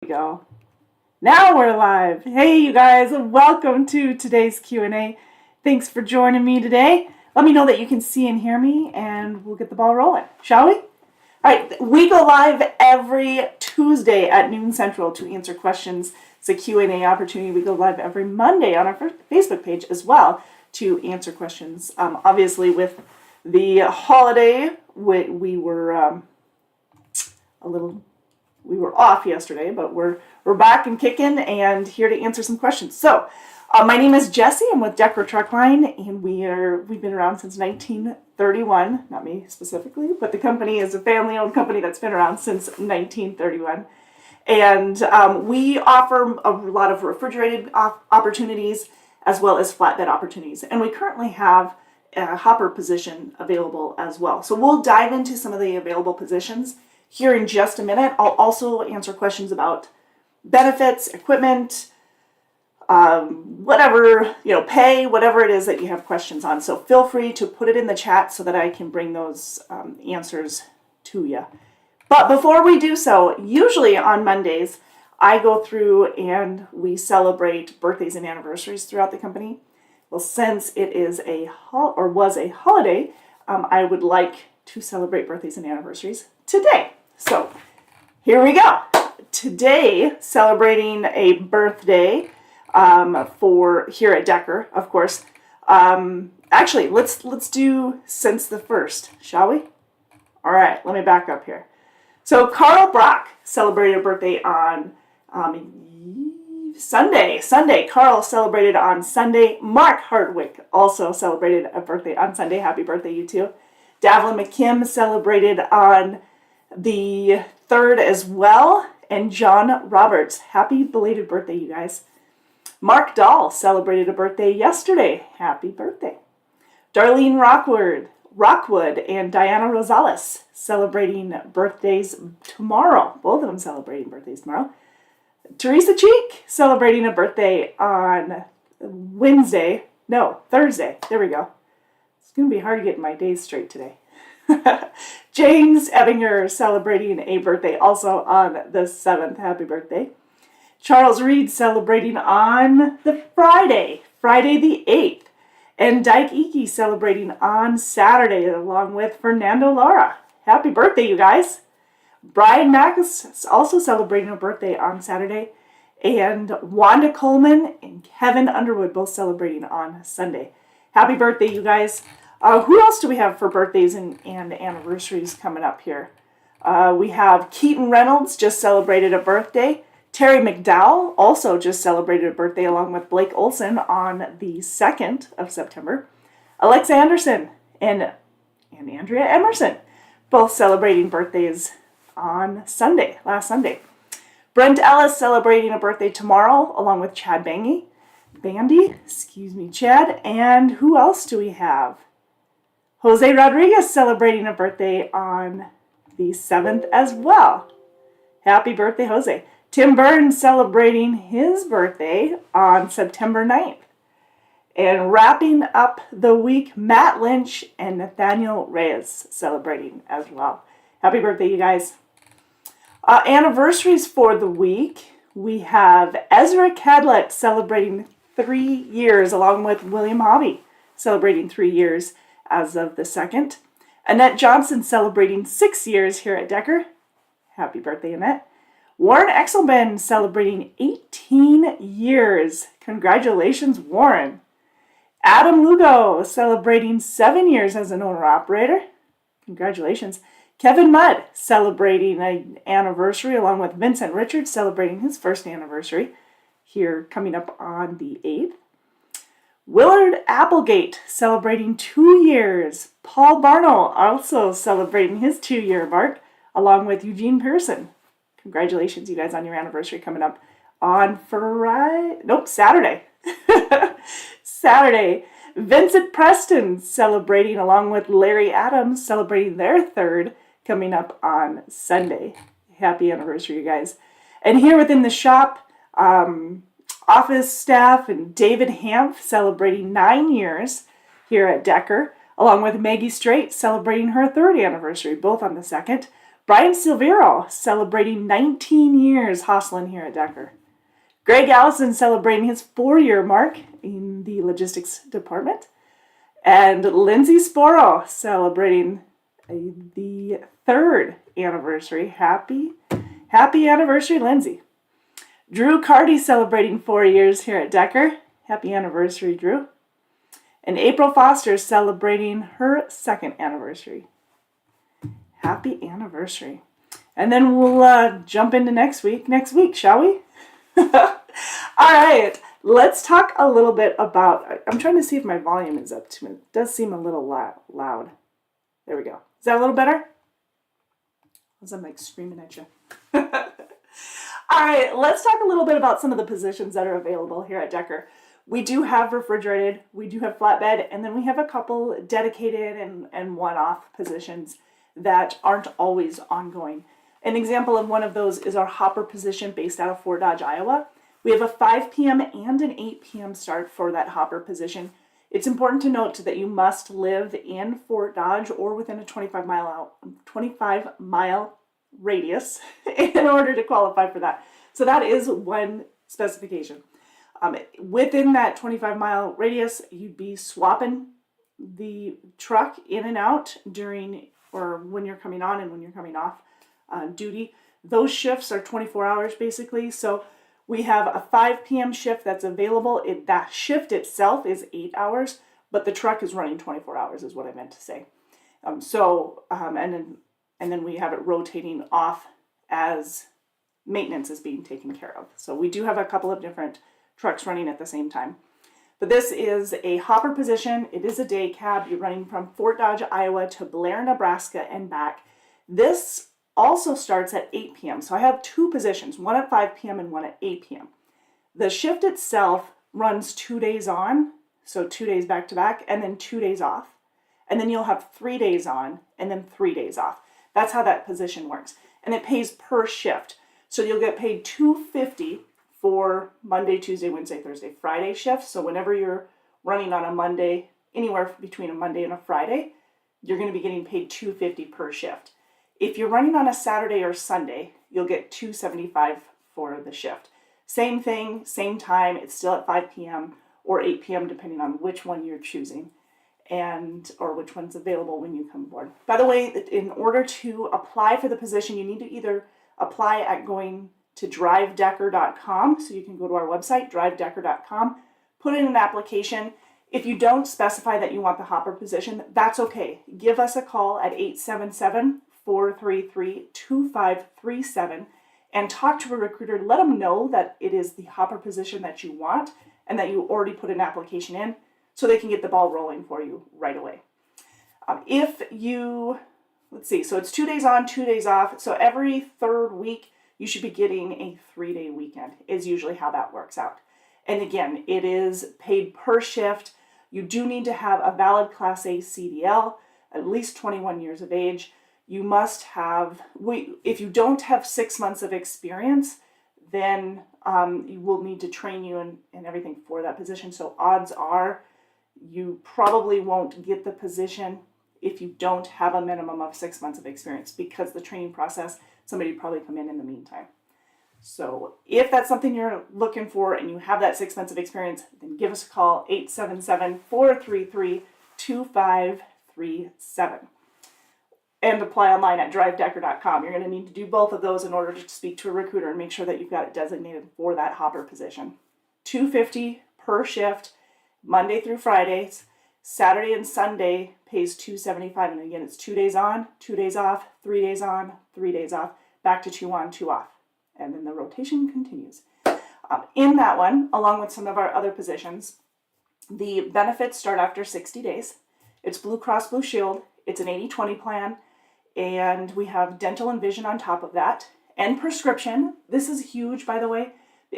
go. Now we're live. Hey, you guys, welcome to today's Q&A. Thanks for joining me today. Let me know that you can see and hear me, and we'll get the ball rolling, shall we? All right, we go live every Tuesday at noon Central to answer questions. It's a Q&A opportunity. We go live every Monday on our Facebook page as well to answer questions. Obviously, with the holiday, we were we were off yesterday, but we're back and kicking and here to answer some questions. So, my name is Jessie. I'm with Decker Truckline, and we've been around since 1931. Not me specifically, but the company is a family-owned company that's been around since 1931. And we offer a lot of refrigerated opportunities as well as flatbed opportunities. And we currently have a hopper position available as well. So we'll dive into some of the available positions here in just a minute. I'll also answer questions about benefits, equipment, whatever, pay, whatever it is that you have questions on. So feel free to put it in the chat so that I can bring those answers to you. But before we do so, usually on Mondays, I go through and we celebrate birthdays and anniversaries throughout the company. Well, since it is was a holiday, I would like to celebrate birthdays and anniversaries today. So here we go. Today, celebrating a birthday for here at Decker, of course. Actually, let's do since the 1st, shall we? All right, let me back up here. So Carl Brock celebrated a birthday on Sunday. Carl celebrated on Sunday. Mark Hardwick also celebrated a birthday on Sunday. Happy birthday, you two. Davlin McKim celebrated on the 3rd as well. And John Roberts, happy belated birthday, you guys. Mark Dahl celebrated a birthday yesterday. Happy birthday. Darlene Rockwood and Diana Rosales celebrating birthdays tomorrow. Both of them celebrating birthdays tomorrow. Teresa Cheek celebrating a birthday on Thursday. There we go. It's going to be hard to get my days straight today. James Ebinger celebrating a birthday also on the 7th. Happy birthday. Charles Reed celebrating on the Friday the 8th. And Dyke Iki celebrating on Saturday along with Fernando Lara. Happy birthday, you guys. Brian Mack is also celebrating a birthday on Saturday. And Wanda Coleman and Kevin Underwood both celebrating on Sunday. Happy birthday, you guys. Who else do we have for birthdays and anniversaries coming up here? We have Keaton Reynolds just celebrated a birthday. Terry McDowell also just celebrated a birthday along with Blake Olson on the 2nd of September. Alexa Anderson and Andrea Emerson both celebrating birthdays on last Sunday. Brent Ellis celebrating a birthday tomorrow along with Chad Chad. And who else do we have? Jose Rodriguez celebrating a birthday on the 7th as well. Happy birthday, Jose. Tim Burns celebrating his birthday on September 9th. And wrapping up the week, Matt Lynch and Nathaniel Reyes celebrating as well. Happy birthday, you guys. Anniversaries for the week. We have Ezra Cadlett celebrating 3 years along with William Hobby celebrating 3 years as of the 2nd. Annette Johnson celebrating 6 years here at Decker. Happy birthday, Annette. Warren Exelben celebrating 18 years. Congratulations, Warren. Adam Lugo celebrating 7 years as an owner-operator. Congratulations. Kevin Mudd celebrating an anniversary along with Vincent Richards celebrating his first anniversary here coming up on the 8th. Willard Applegate celebrating 2 years. Paul Barnell also celebrating his 2-year mark along with Eugene Pearson. Congratulations, you guys, on your anniversary coming up on Saturday. Saturday. Vincent Preston celebrating along with Larry Adams celebrating their 3rd coming up on Sunday. Happy anniversary, you guys. And here within the shop, office staff and David Hampf celebrating 9 years here at Decker, along with Maggie Straight celebrating her 3rd anniversary, both on the 2nd. Brian Silvero celebrating 19 years hustling here at Decker. Greg Allison celebrating his 4-year mark in the logistics department. And Lindsay Sporo celebrating the 3rd anniversary. Happy anniversary, Lindsay. Drew Carty celebrating 4 years here at Decker. Happy anniversary, Drew. And April Foster celebrating her 2nd anniversary. Happy anniversary. And then we'll jump into next week, shall we? All right, let's talk a little bit about, I'm trying to see if my volume is up to it. It does seem a little loud. There we go. Is that a little better? As I'm like screaming at you. All right, let's talk a little bit about some of the positions that are available here at Decker. We do have refrigerated, we do have flatbed, and then we have a couple dedicated and one-off positions that aren't always ongoing. An example of one of those is our hopper position based out of Fort Dodge, Iowa. We have a 5 p.m. and an 8 p.m. start for that hopper position. It's important to note that you must live in Fort Dodge or within a 25-mile radius in order to qualify for that. So that is one specification. Within that 25-mile radius, you'd be swapping the truck in and out during or when you're coming on and when you're coming off duty. Those shifts are 24 hours basically. So we have a 5 p.m. shift that's available. That shift itself is 8 hours, but the truck is running 24 hours is what I meant to say. And then we have it rotating off as maintenance is being taken care of. So we do have a couple of different trucks running at the same time. But this is a hopper position. It is a day cab. You're running from Fort Dodge, Iowa to Blair, Nebraska and back. This also starts at 8 p.m. So I have 2 positions, one at 5 p.m. and one at 8 p.m. The shift itself runs 2 days on, so 2 days back to back, and then 2 days off. And then you'll have 3 days on and then 3 days off. That's how that position works. And it pays per shift. So you'll get paid $2.50 for Monday, Tuesday, Wednesday, Thursday, Friday shifts. So whenever you're running on a Monday, anywhere between a Monday and a Friday, you're going to be getting paid $2.50 per shift. If you're running on a Saturday or Sunday, you'll get $2.75 for the shift. Same thing, same time. It's still at 5 p.m. or 8 p.m. depending on which one you're choosing or which one's available when you come aboard. By the way, in order to apply for the position, you need to either apply at going to drivedecker.com. So you can go to our website, drivedecker.com, put in an application. If you don't specify that you want the hopper position, that's okay. Give us a call at 877-433-2537 and talk to a recruiter. Let them know that it is the hopper position that you want and that you already put an application in so they can get the ball rolling for you right away. So it's 2 days on, 2 days off. So every 3rd week, you should be getting a 3-day weekend is usually how that works out. And again, it is paid per shift. You do need to have a valid Class A CDL, at least 21 years of age. You must have, if you don't have 6 months of experience, then you will need to train you and everything for that position. So odds are you probably won't get the position if you don't have a minimum of 6 months of experience because the training process, somebody would probably come in the meantime. So if that's something you're looking for and you have that 6 months of experience, then give us a call, 877-433-2537. And apply online at drivedecker.com. You're going to need to do both of those in order to speak to a recruiter and make sure that you've got it designated for that hopper position. $2.50 per shift, Monday through Fridays. Saturday and Sunday pays $2.75, and again, it's 2 days on, 2 days off, 3 days on, 3 days off, back to 2 on, 2 off, and then the rotation continues. In that one, along with some of our other positions, the benefits start after 60 days. It's Blue Cross Blue Shield. It's an 80-20 plan, and we have dental and vision on top of that, and prescription. This is huge, by the way.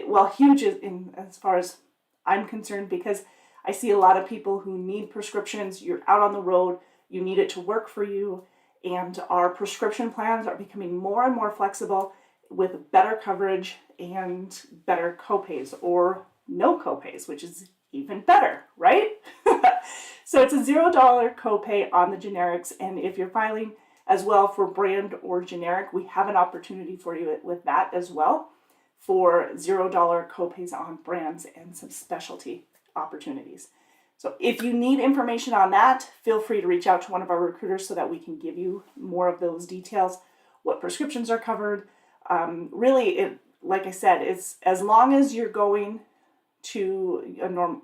Well, huge as far as I'm concerned, because I see a lot of people who need prescriptions. You're out on the road, you need it to work for you, and our prescription plans are becoming more and more flexible with better coverage and better copays, or no copays, which is even better, right? So it's a $0 copay on the generics, and if you're filing as well for brand or generic. We have an opportunity for you with that as well for $0 copays on brands and some specialty opportunities. So if you need information on that, feel free to reach out to one of our recruiters so that we can give you more of those details, what prescriptions are covered. Really, like I said, it's as long as you're going to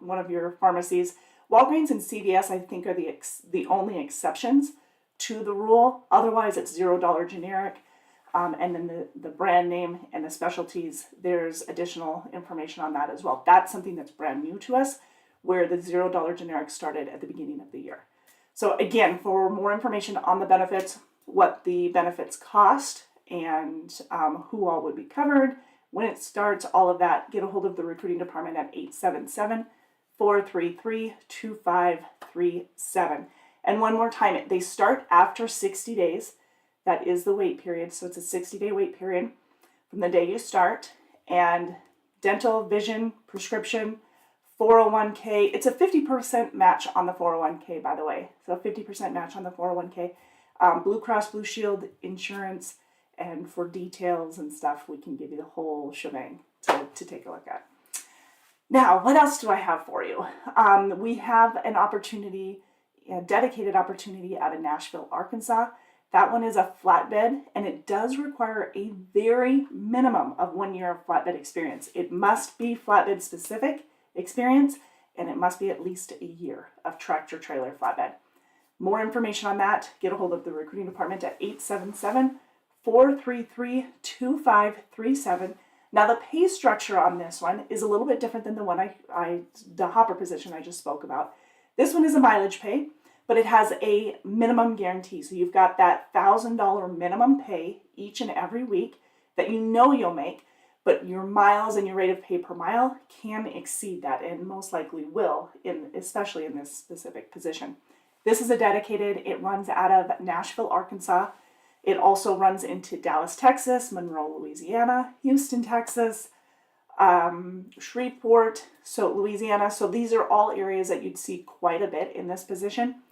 one of your pharmacies. Walgreens and CVS, I think, are the only exceptions to the rule. Otherwise, it's $0 generic. And then the brand name and the specialties, there's additional information on that as well. That's something that's brand new to us, where the $0 generic started at the beginning of the year. So again, for more information on the benefits, what the benefits cost, and who all would be covered, when it starts, all of that, get a hold of the recruiting department at 877-433-2537. And one more time, they start after 60 days. That is the wait period. So it's a 60-day wait period from the day you start. And dental, vision, prescription, 401k. It's a 50% match on the 401k, by the way. So a 50% match on the 401k. Blue Cross Blue Shield insurance. And for details and stuff, we can give you the whole shebang to take a look at. Now, what else do I have for you? We have an opportunity, a dedicated opportunity out of Nashville, Arkansas. That one is a flatbed, and it does require a very minimum of 1 year of flatbed experience. It must be flatbed specific experience, and it must be at least a year of tractor trailer flatbed. More information on that, get a hold of the recruiting department at 877-433-2537. Now, the pay structure on this one is a little bit different than the one the hopper position I just spoke about. This one is a mileage pay, but it has a minimum guarantee. So you've got that $1,000 minimum pay each and every week that you know you'll make, but your miles and your rate of pay per mile can exceed that, and most likely will, especially in this specific position. This is a dedicated, it runs out of Nashville, Arkansas. It also runs into Dallas, Texas, Monroe, Louisiana, Houston, Texas, Shreveport, Louisiana. So these are all areas that you'd see quite a bit in this position,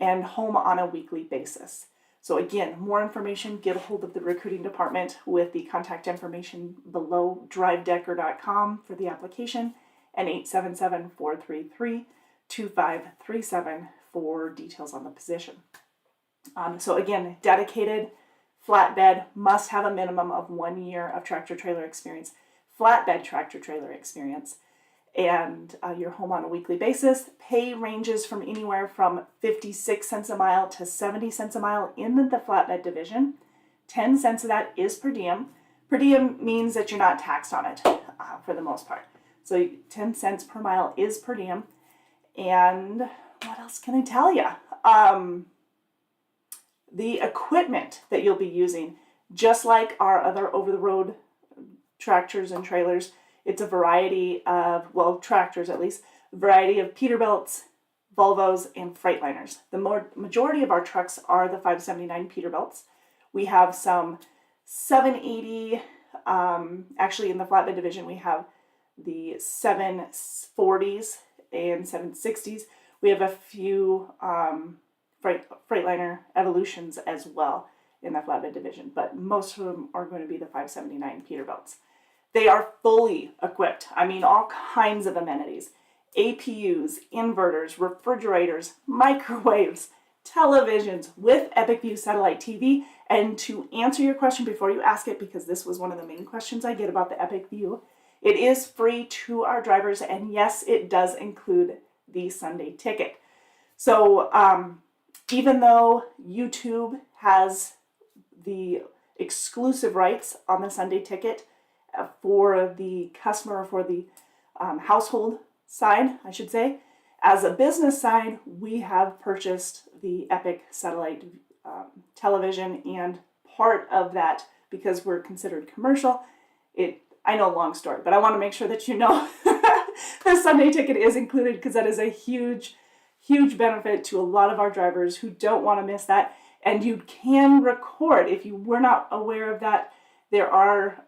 and home on a weekly basis. So again, more information, get a hold of the recruiting department with the contact information below, drivedecker.com for the application, and 877-433-2537 for details on the position. So again, dedicated, flatbed, must have a minimum of 1 year of tractor trailer experience, flatbed tractor trailer experience, and you're home on a weekly basis. Pay ranges from anywhere from 56 cents a mile to 70 cents a mile in the flatbed division. 10 cents of that is per diem. Per diem means that you're not taxed on it for the most part. So 10 cents per mile is per diem. And what else can I tell you? The equipment that you'll be using, just like our other over-the-road tractors and trailers, it's a variety of, tractors at least, a variety of Peterbilts, Volvos, and Freightliners. The majority of our trucks are the 579 Peterbilts. We have some 780, actually in the flatbed division we have the 740s and 760s. We have a few Freightliner Evolutions as well in the flatbed division, but most of them are going to be the 579 Peterbilts. They are fully equipped. I mean, all kinds of amenities. APUs, inverters, refrigerators, microwaves, televisions with Epic View satellite TV. And to answer your question before you ask it, because this was one of the main questions I get about the Epic View, it is free to our drivers, and yes, it does include the Sunday ticket. So even though YouTube has the exclusive rights on the Sunday ticket for the customer, for the household side, I should say, as a business side, we have purchased the Epic satellite television, and part of that, because we're considered commercial, I know, long story, but I want to make sure that you know the Sunday ticket is included, because that is a huge benefit to a lot of our drivers who don't want to miss that. And you can record, if you were not aware of that, there are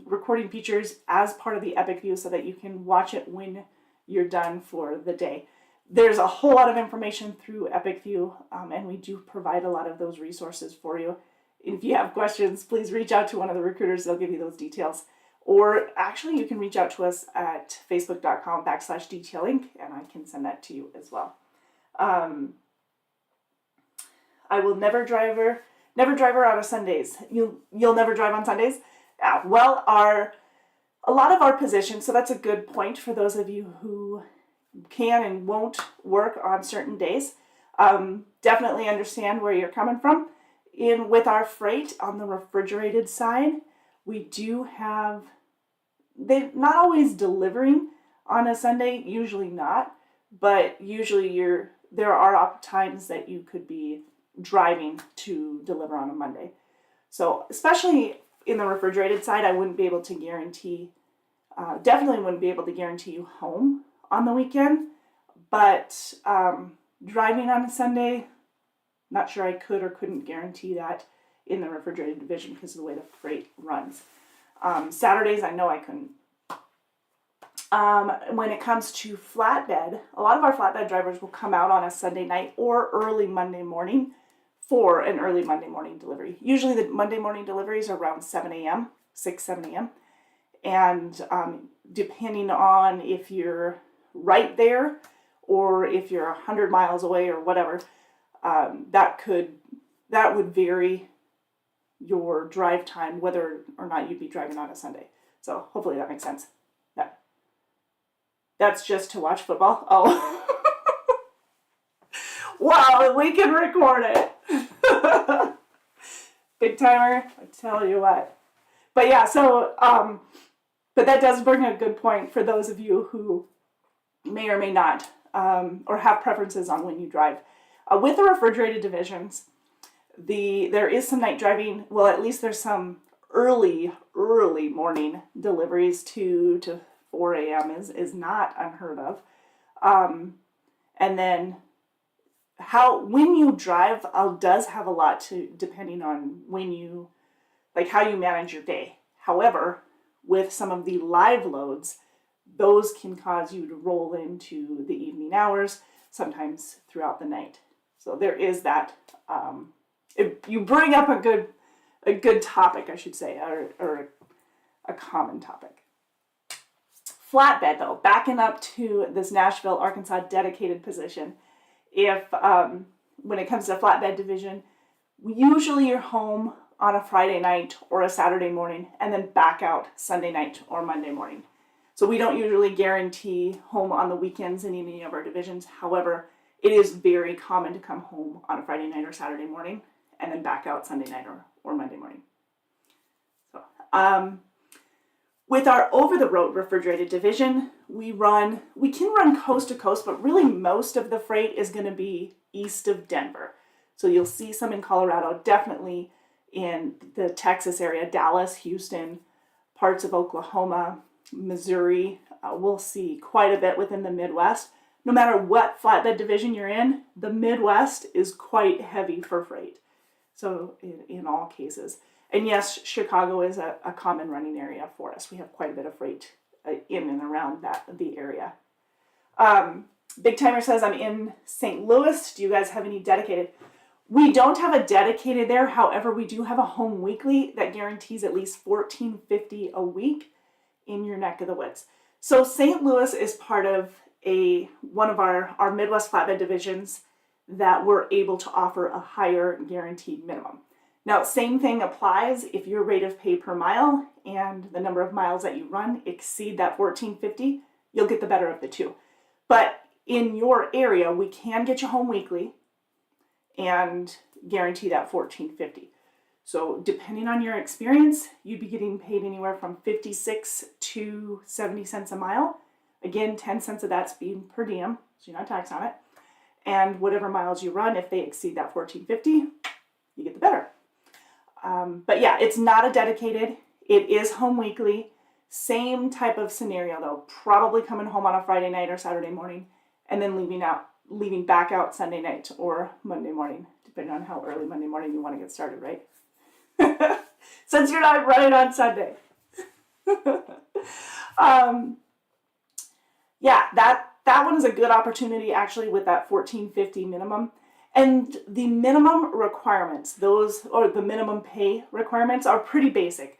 recording features as part of the Epic View so that you can watch it when you're done for the day. there's a whole lot of information through Epic View, and we do provide a lot of those resources for you. If you have questions, please reach out to one of the recruiters. They'll give you those details. Or actually, you can reach out to us at facebook.com/DTLink, and I can send that to you as well. I will never drive her out of Sundays. You'll never drive on Sundays? Well, a lot of our positions, so that's a good point for those of you who can and won't work on certain days. Definitely understand where you're coming from. With our freight on the refrigerated side, we do have, they're not always delivering on a Sunday, usually not, but usually there are times that you could be driving to deliver on a Monday. So especially in the refrigerated side, I wouldn't be able to guarantee, definitely wouldn't be able to guarantee you home on the weekend, but driving on a Sunday, not sure I could or couldn't guarantee that in the refrigerated division because of the way the freight runs. Saturdays, I know I couldn't. When it comes to flatbed, a lot of our flatbed drivers will come out on a Sunday night or early Monday morning for an early Monday morning delivery. Usually the Monday morning deliveries are around 7 a.m., 6, 7 a.m. And depending on if you're right there or if you're 100 miles away or whatever, that would vary your drive time, whether or not you'd be driving on a Sunday. So hopefully that makes sense. That's just to watch football. Oh. Wow, we can record it. Big timer, I tell you what. But yeah, so, but that does bring a good point for those of you who may or may not, or have preferences on when you drive. With the refrigerated divisions, there is some night driving. Well, at least there's some early morning deliveries. 2 to 4 a.m. is not unheard of. And then when you drive does have a lot to, depending on how you manage your day. However, with some of the live loads, those can cause you to roll into the evening hours, sometimes throughout the night. So there is that. You bring up a good topic, I should say, or a common topic. Flatbed, though, backing up to this Nashville, Arkansas dedicated position. When it comes to flatbed division, usually you're home on a Friday night or a Saturday morning and then back out Sunday night or Monday morning. So we don't usually guarantee home on the weekends in any of our divisions. However, it is very common to come home on a Friday night or Saturday morning and then back out Sunday night or Monday morning. So, with our over-the-road refrigerated division, we can run coast to coast, but really most of the freight is going to be east of Denver. So you'll see some in Colorado, definitely in the Texas area, Dallas, Houston, parts of Oklahoma, Missouri. We'll see quite a bit within the Midwest. No matter what flatbed division you're in, the Midwest is quite heavy for freight. So in all cases. And yes, Chicago is a common running area for us. We have quite a bit of freight in and around the area. Big Timer says, I'm in St. Louis. Do you guys have any dedicated? We don't have a dedicated there. However, we do have a home weekly that guarantees at least $14.50 a week in your neck of the woods. So St. Louis is part of one of our Midwest flatbed divisions that we're able to offer a higher guaranteed minimum. Now, same thing applies if your rate of pay per mile and the number of miles that you run exceed that $14.50, you'll get the better of the two. But in your area, we can get you home weekly and guarantee that $14.50. So depending on your experience, you'd be getting paid anywhere from 56 to 70 cents a mile. Again, 10 cents of that's being per diem, so you're not taxed on it. And whatever miles you run, if they exceed that $14.50, you get the better. But yeah, it's not a dedicated. It is home weekly. Same type of scenario though. Probably coming home on a Friday night or Saturday morning, and then leaving back out Sunday night or Monday morning, depending on how early Monday morning you want to get started, right? Since you're not running on Sunday. Yeah, that one is a good opportunity actually with that $14.50 minimum. And the minimum requirements, the minimum pay requirements are pretty basic.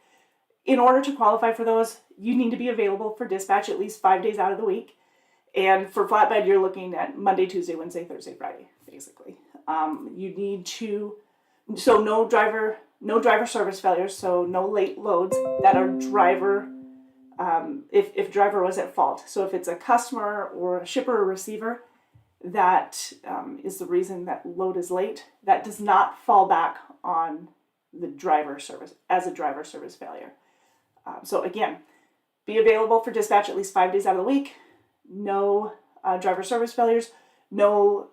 In order to qualify for those, you need to be available for dispatch at least 5 days out of the week. And for flatbed, you're looking at Monday, Tuesday, Wednesday, Thursday, Friday, basically. You need to, so no driver service failures, so no late loads that are driver, if driver was at fault. So if it's a customer or a shipper or receiver, that is the reason that load is late, that does not fall back on the driver service as a driver service failure. So again, be available for dispatch at least 5 days out of the week. No driver service failures, no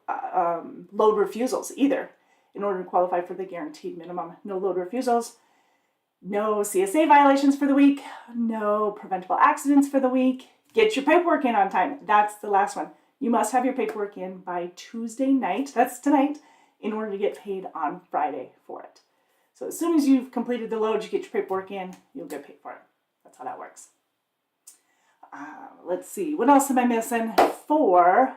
load refusals either in order to qualify for the guaranteed minimum. No load refusals, no CSA violations for the week, no preventable accidents for the week. Get your paperwork in on time. That's the last one. You must have your paperwork in by Tuesday night, that's tonight, in order to get paid on Friday for it. So as soon as you've completed the load, you get your paperwork in, you'll get paid for it. That's how that works. Let's see, what else am I missing? So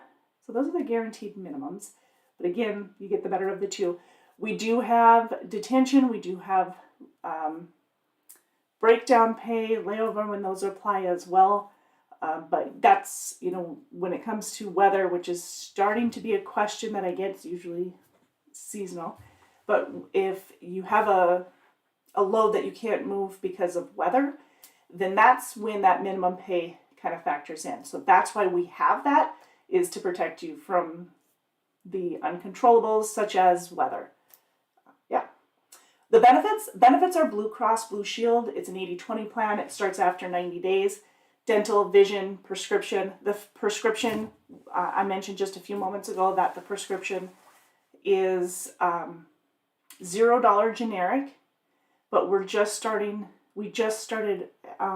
those are the guaranteed minimums. But again, you get the better of the two. We do have detention, we do have breakdown pay, layover when those apply as well. But that's, when it comes to weather, which is starting to be a question that I get, it's usually seasonal. But if you have a load that you can't move because of weather, then that's when that minimum pay kind of factors in. So that's why we have that, is to protect you from the uncontrollables such as weather. Yeah. The benefits are Blue Cross Blue Shield. It's an 80-20 plan. It starts after 90 days. Dental, vision, prescription. The prescription, I mentioned just a few moments ago that the prescription is $0 generic, but we just started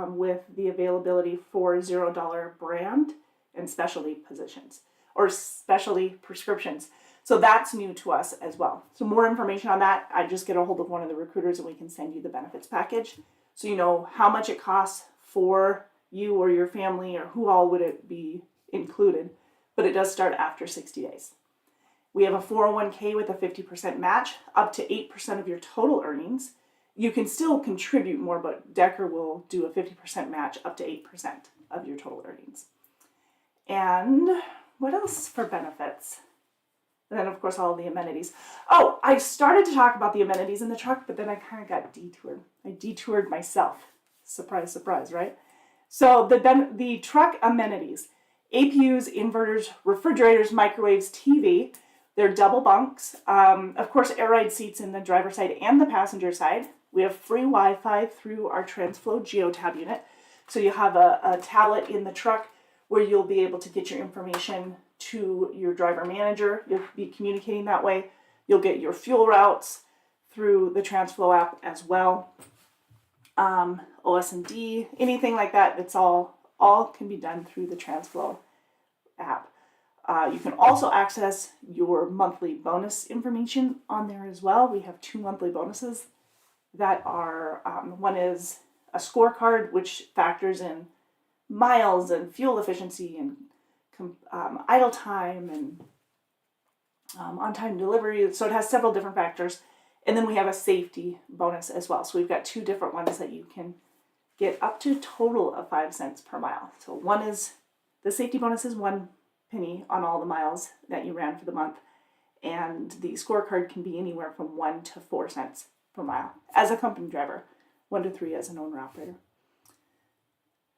with the availability for $0 brand and specialty positions or specialty prescriptions. So that's new to us as well. So more information on that, I just get a hold of one of the recruiters and we can send you the benefits package. So you know how much it costs for you or your family or who all would it be included. But it does start after 60 days. We have a 401k with a 50% match, up to 8% of your total earnings. You can still contribute more, but Decker will do a 50% match up to 8% of your total earnings. And what else for benefits? And then, of course, all the amenities. Oh, I started to talk about the amenities in the truck, but then I kind of got detoured. I detoured myself. Surprise, surprise, right? So the truck amenities, APUs, inverters, refrigerators, microwaves, TV, they're double bunks. Of course, air ride seats in the driver's side and the passenger side. We have free Wi-Fi through our TransFlow GeoTab unit. So you have a tablet in the truck where you'll be able to get your information to your driver manager. You'll be communicating that way. You'll get your fuel routes through the TransFlow app as well. OS&D, anything like that, it's all can be done through the TransFlow app. You can also access your monthly bonus information on there as well. We have 2 monthly bonuses that are, one is a scorecard, which factors in miles and fuel efficiency and idle time and on-time delivery. So it has several different factors. And then we have a safety bonus as well. So we've got 2 different ones that you can get up to a total of 5 cents per mile. So one is, the safety bonus is 1 penny on all the miles that you ran for the month. And the scorecard can be anywhere from 1 to 4 cents per mile as a company driver, 1 to 3 as an owner operator.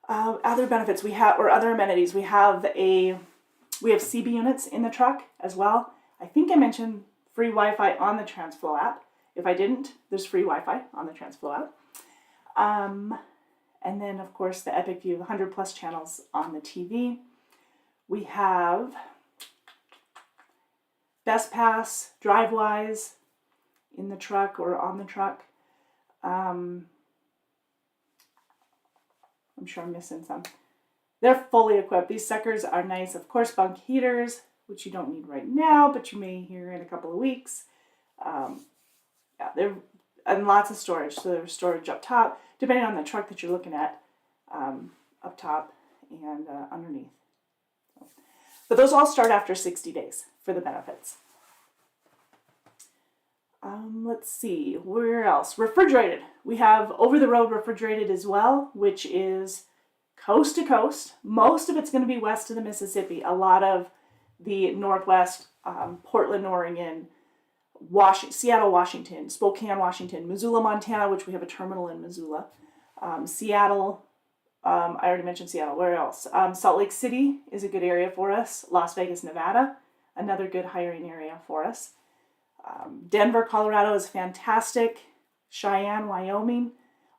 Other benefits we have, or other amenities, we have CB units in the truck as well. I think I mentioned free Wi-Fi on the TransFlow app. If I didn't, there's free Wi-Fi on the TransFlow app. And then, of course, the Epic View, the 100+ channels on the TV. We have Best Pass, DriveWise in the truck or on the truck. I'm sure I'm missing some. They're fully equipped. These suckers are nice. Of course, bunk heaters, which you don't need right now, but you may hear in a couple of weeks. And lots of storage. So there's storage up top, depending on the truck that you're looking at, up top and underneath. But those all start after 60 days for the benefits. Let's see, where else? Refrigerated. We have over-the-road refrigerated as well, which is coast to coast. Most of it's going to be west of the Mississippi. A lot of the Northwest, Portland, Oregon, Seattle, Washington, Spokane, Washington, Missoula, Montana, which we have a terminal in Missoula, Seattle, I already mentioned Seattle, where else? Salt Lake City is a good area for us, Las Vegas, Nevada, another good hiring area for us. Denver, Colorado is fantastic, Cheyenne, Wyoming,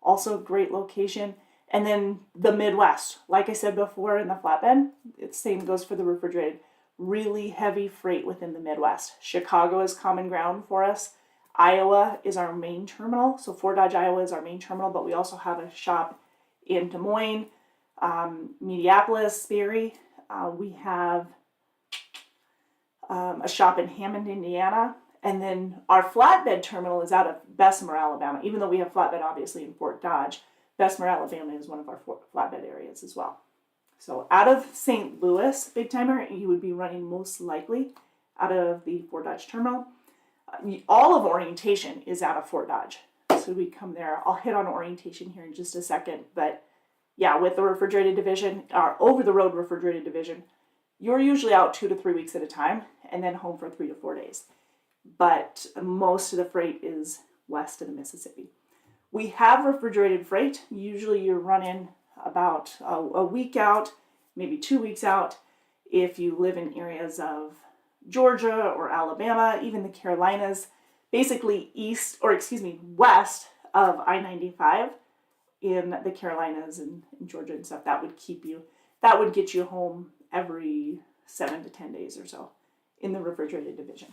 also great location. And then the Midwest, like I said before in the flatbed, the same goes for the refrigerated. Really heavy freight within the Midwest. Chicago is common ground for us. Iowa is our main terminal. So Fort Dodge, Iowa is our main terminal, but we also have a shop in Des Moines, Minneapolis, Sperry. We have a shop in Hammond, Indiana. And then our flatbed terminal is out of Bessemer, Alabama. Even though we have flatbed obviously in Fort Dodge, Bessemer, Alabama is one of our flatbed areas as well. So out of St. Louis, big timer, you would be running most likely out of the Fort Dodge terminal. All of orientation is out of Fort Dodge. So we come there. I'll hit on orientation here in just a second. But yeah, with the refrigerated division, our over-the-road refrigerated division, you're usually out 2 to 3 weeks at a time and then home for 3 to 4 days. But most of the freight is west of the Mississippi. We have refrigerated freight. Usually you're running about a week out, maybe 2 weeks out. If you live in areas of Georgia or Alabama, even the Carolinas, basically west of I-95 in the Carolinas and Georgia and stuff, that would get you home every 7 to 10 days or so in the refrigerated division.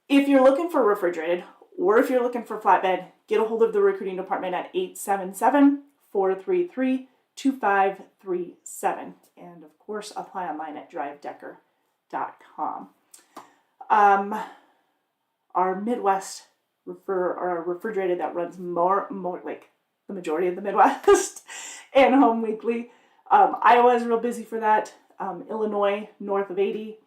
If you're looking for refrigerated, or if you're looking for flatbed, get a hold of the recruiting department at 877-433-2537. And of course, apply online at drivedecker.com. Our Midwest refrigerated that runs more like the majority of the Midwest and home weekly. Iowa is real busy for that. Illinois, north of 80,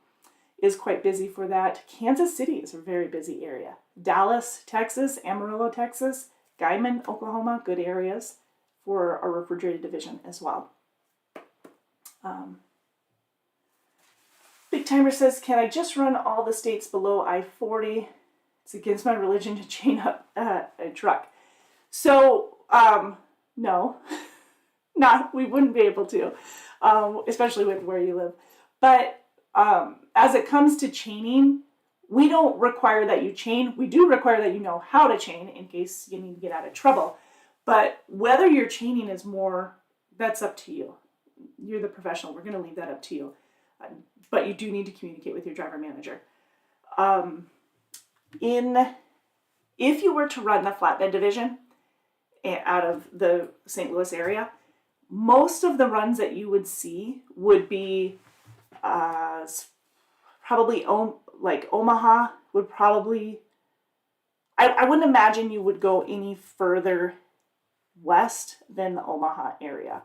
is quite busy for that. Kansas City is a very busy area. Dallas, Texas, Amarillo, Texas, Guyman, Oklahoma, good areas for our refrigerated division as well. Big Timer says, can I just run all the states below I-40? It's against my religion to chain up a truck. So, no, we wouldn't be able to, especially with where you live. But as it comes to chaining, we don't require that you chain. We do require that you know how to chain in case you need to get out of trouble. But whether your chaining is more, that's up to you. You're the professional. We're going to leave that up to you. But you do need to communicate with your driver manager. If you were to run the flatbed division out of the St. Louis area, most of the runs that you would see would be probably like Omaha would probably, I wouldn't imagine you would go any further west than the Omaha area.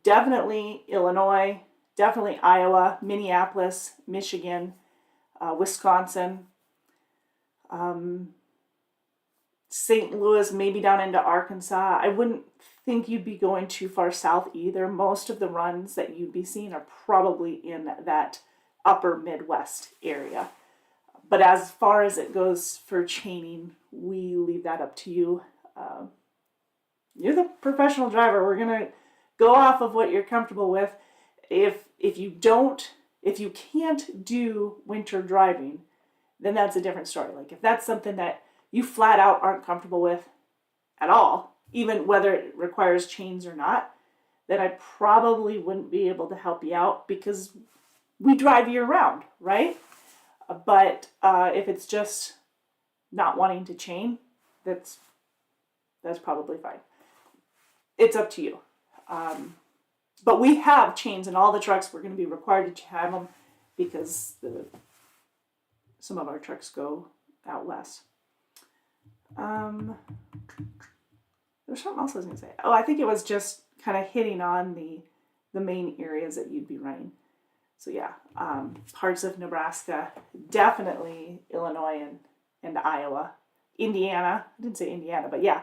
Definitely Illinois, definitely Iowa, Minneapolis, Michigan, Wisconsin, St. Louis, maybe down into Arkansas. I wouldn't think you'd be going too far south either. Most of the runs that you'd be seeing are probably in that upper Midwest area. But as far as it goes for chaining, we leave that up to you. You're the professional driver. We're going to go off of what you're comfortable with. If you can't do winter driving, then that's a different story. Like if that's something that you flat out aren't comfortable with at all, even whether it requires chains or not, then I probably wouldn't be able to help you out because we drive year round, right? But if it's just not wanting to chain, that's probably fine. It's up to you. But we have chains in all the trucks. We're going to be required to have them because some of our trucks go out west. There's something else I was going to say. Oh, I think it was just kind of hitting on the main areas that you'd be running. So yeah, parts of Nebraska, definitely Illinois and Iowa. Indiana, I didn't say Indiana, but yeah,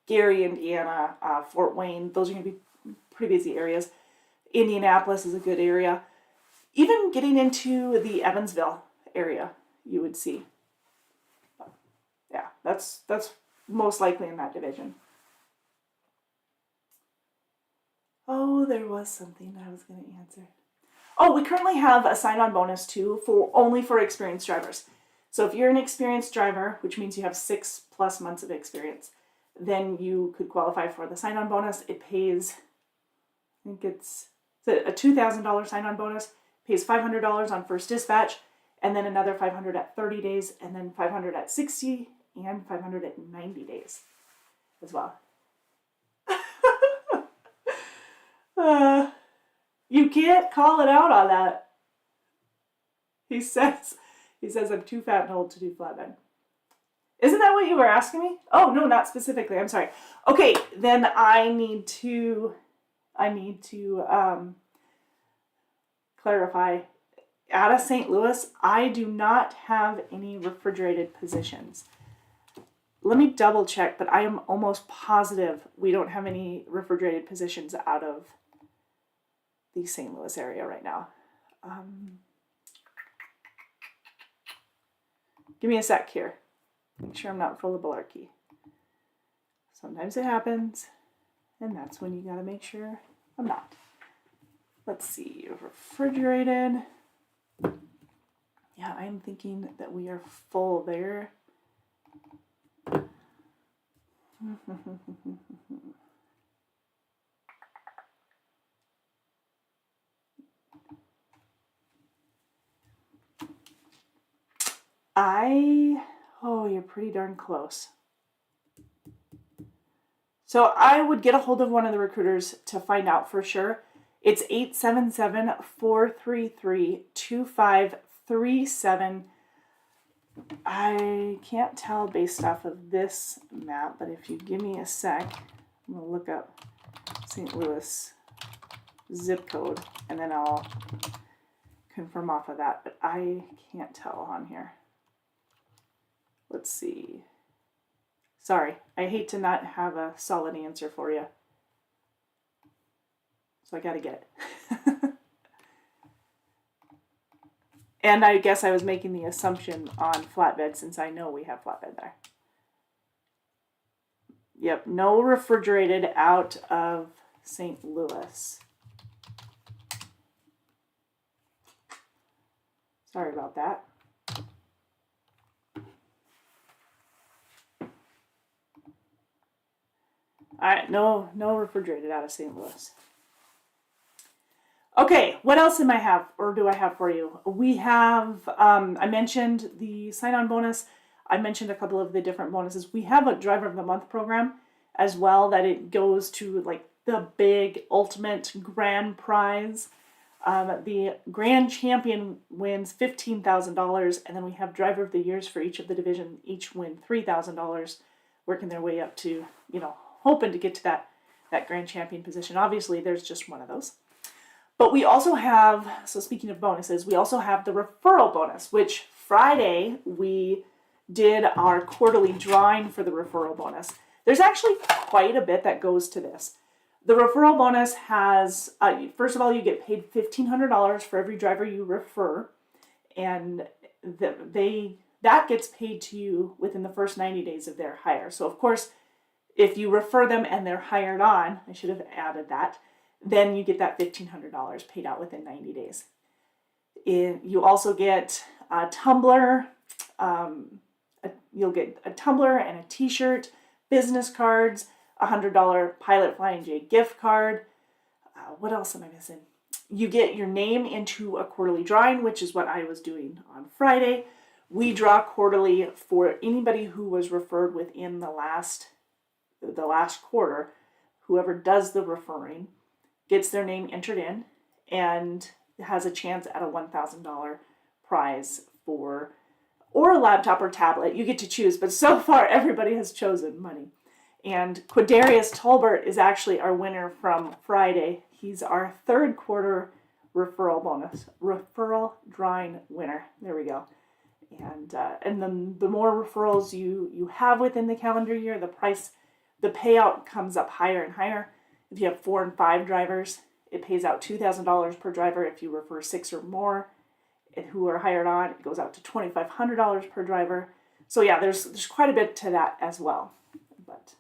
Gary, Indiana, Fort Wayne, those are going to be pretty busy areas. Indianapolis is a good area. Even getting into the Evansville area, you would see. Yeah, that's most likely in that division. Oh, there was something I was going to answer. Oh, we currently have a sign-on bonus too, for only for experienced drivers. So if you're an experienced driver, which means you have 6+ months of experience, then you could qualify for the sign-on bonus. It pays, I think it's a $2,000 sign-on bonus, pays $500 on first dispatch, and then another $500 at 30 days, and then $500 at 60, and $500 at 90 days as well. You can't call it out on that. He says I'm too fat and old to do flatbed. Isn't that what you were asking me? Oh, no, not specifically. I'm sorry. Okay, then I need to clarify. Out of St. Louis, I do not have any refrigerated positions. Let me double check, but I am almost positive we don't have any refrigerated positions out of the St. Louis area right now. Give me a sec here. Make sure I'm not full of malarkey. Sometimes it happens, and that's when you gotta make sure I'm not. Let's see, refrigerated. Yeah, I'm thinking that we are full there. You're pretty darn close. So I would get a hold of one of the recruiters to find out for sure. It's 877-433-2537. I can't tell based off of this map, but if you give me a sec, I'm going to look up St. Louis zip code, and then I'll confirm off of that, but I can't tell on here. Let's see. Sorry, I hate to not have a solid answer for you. So I gotta get it. And I guess I was making the assumption on flatbed since I know we have flatbed there. Yep, no refrigerated out of St. Louis. Sorry about that. No refrigerated out of St. Louis. Okay, what else do I have for you? We have, I mentioned the sign-on bonus. I mentioned a couple of the different bonuses. We have a Driver of the Month program as well, that it goes to like the big ultimate grand prize. The grand champion wins $15,000, and then we have Driver of the Years for each of the division. Each win $3,000, working their way up to, hoping to get to that grand champion position. Obviously, there's just one of those. But we also have, so speaking of bonuses, we also have the referral bonus, which Friday we did our quarterly drawing for the referral bonus. There's actually quite a bit that goes to this. The referral bonus has, first of all, you get paid $1,500 for every driver you refer, and that gets paid to you within the first 90 days of their hire. So of course, if you refer them and they're hired on, I should have added that, then you get that $1,500 paid out within 90 days. You also get a tumbler. You'll get a tumbler and a t-shirt, business cards, $100 Pilot Flying J gift card. What else am I missing? You get your name into a quarterly drawing, which is what I was doing on Friday. We draw quarterly for anybody who was referred within the last quarter. Whoever does the referring gets their name entered in and has a chance at a $1,000 prize or a laptop or tablet. You get to choose, but so far everybody has chosen money. And Quadarius Tolbert is actually our winner from Friday. He's our third quarter referral bonus, referral drawing winner. There we go. And then the more referrals you have within the calendar year, the payout comes up higher and higher. If you have 4 and 5 drivers, it pays out $2,000 per driver. If you refer 6 or more and who are hired on, it goes out to $2,500 per driver. So yeah, there's quite a bit to that as well. But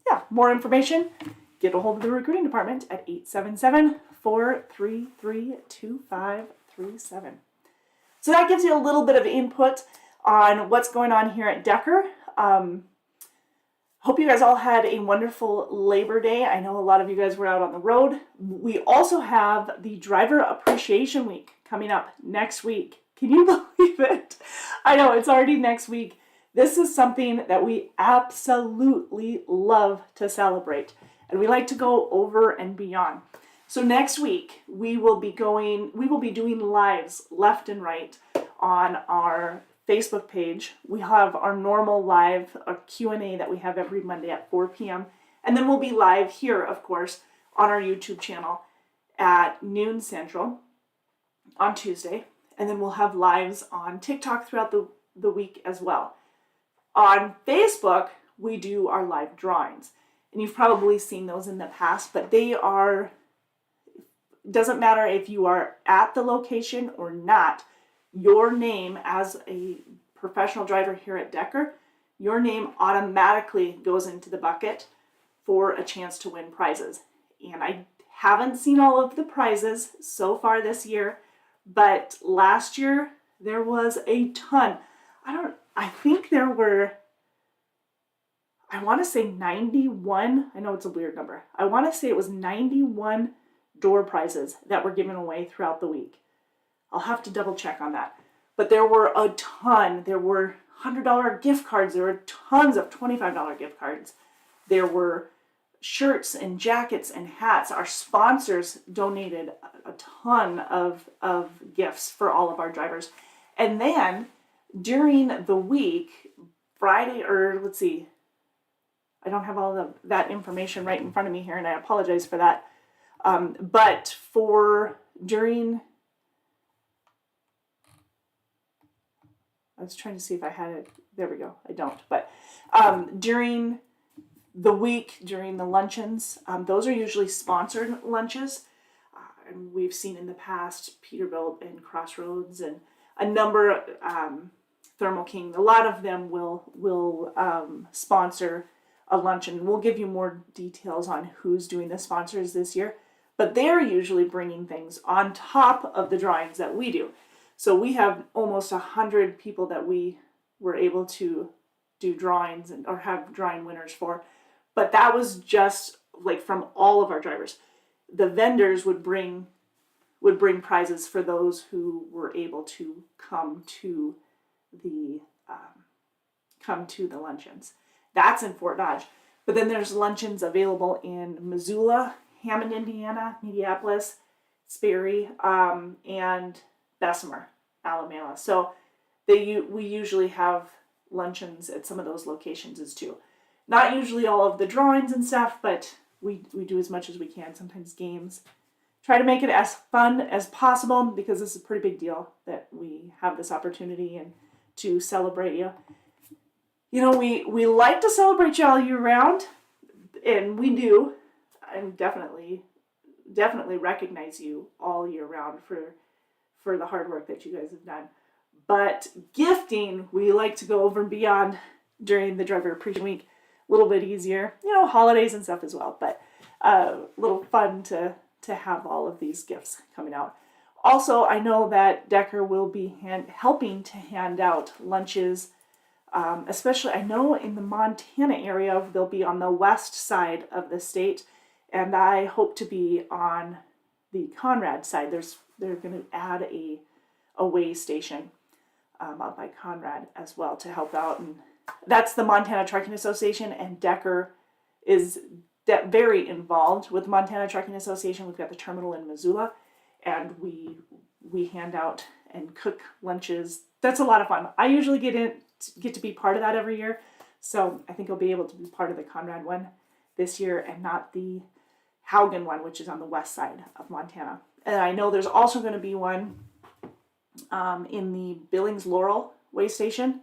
yeah, more information, get a hold of the recruiting department at 877-433-2537. So that gives you a little bit of input on what's going on here at Decker. Hope you guys all had a wonderful Labor Day. I know a lot of you guys were out on the road. We also have the Driver Appreciation Week coming up next week. Can you believe it? I know, it's already next week. This is something that we absolutely love to celebrate, and we like to go over and beyond. So next week, we will be doing lives left and right on our Facebook page. We have our normal live Q&A that we have every Monday at 4 p.m. And then we'll be live here, of course, on our YouTube channel at noon Central on Tuesday. And then we'll have lives on TikTok throughout the week as well. On Facebook, we do our live drawings. And you've probably seen those in the past, but doesn't matter if you are at the location or not, your name as a professional driver here at Decker, your name automatically goes into the bucket for a chance to win prizes. And I haven't seen all of the prizes so far this year, but last year there was a ton. I think there were, I want to say 91, I know it's a weird number. I want to say it was 91 door prizes that were given away throughout the week. I'll have to double check on that. But there were a ton. There were $100 gift cards. There were tons of $25 gift cards. There were shirts and jackets and hats. Our sponsors donated a ton of gifts for all of our drivers. And then during the week, Friday, or let's see, I don't have all of that information right in front of me here, and I apologize for that. But I was trying to see if I had it. There we go. I don't. But during the week, during the luncheons, those are usually sponsored lunches. And we've seen in the past Peterbilt and Crossroads and a number, Thermo King. A lot of them will sponsor a luncheon. We'll give you more details on who's doing the sponsors this year. But they're usually bringing things on top of the drawings that we do. So we have almost 100 people that we were able to do drawings or have drawing winners for. But that was just like from all of our drivers. The vendors would bring prizes for those who were able to come to the luncheons. That's in Fort Dodge. But then there's luncheons available in Missoula, Hammond, Indiana, Minneapolis, Sperry, and Bessemer, Alabama. So we usually have luncheons at some of those locations as too. Not usually all of the drawings and stuff, but we do as much as we can. Sometimes games. Try to make it as fun as possible because this is a pretty big deal that we have this opportunity and to celebrate you. You know, we like to celebrate you all year round, and we do, and definitely recognize you all year round for the hard work that you guys have done. But gifting, we like to go over and beyond during the Driver Appreciation Week. A little bit easier, holidays and stuff as well, but a little fun to have all of these gifts coming out. Also, I know that Decker will be helping to hand out lunches, especially I know in the Montana area, they'll be on the west side of the state, and I hope to be on the Conrad side. They're going to add a way station out by Conrad as well to help out, and that's the Montana Trucking Association, and Decker is very involved with the Montana Trucking Association. We've got the terminal in Missoula, and we hand out and cook lunches. That's a lot of fun. I usually get to be part of that every year, so I think I'll be able to be part of the Conrad one this year and not the Haugen one, which is on the west side of Montana. And I know there's also going to be one in the Billings Laurel way station.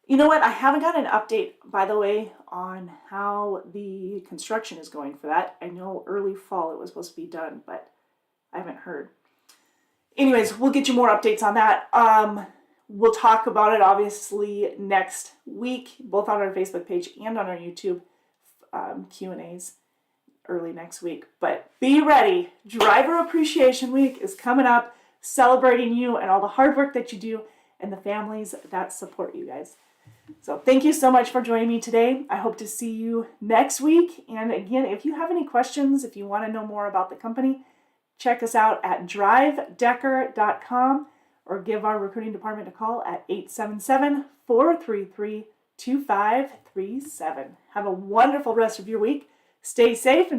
You know what? I haven't got an update, by the way, on how the construction is going for that. I know early fall it was supposed to be done, but I haven't heard. Anyways, we'll get you more updates on that. We'll talk about it, obviously, next week, both on our Facebook page and on our YouTube Q&As early next week. But be ready. Driver Appreciation Week is coming up, celebrating you and all the hard work that you do and the families that support you guys. So thank you so much for joining me today. I hope to see you next week. And again, if you have any questions, if you want to know more about the company, check us out at drivedecker.com or give our recruiting department a call at 877-433-2537. Have a wonderful rest of your week. Stay safe and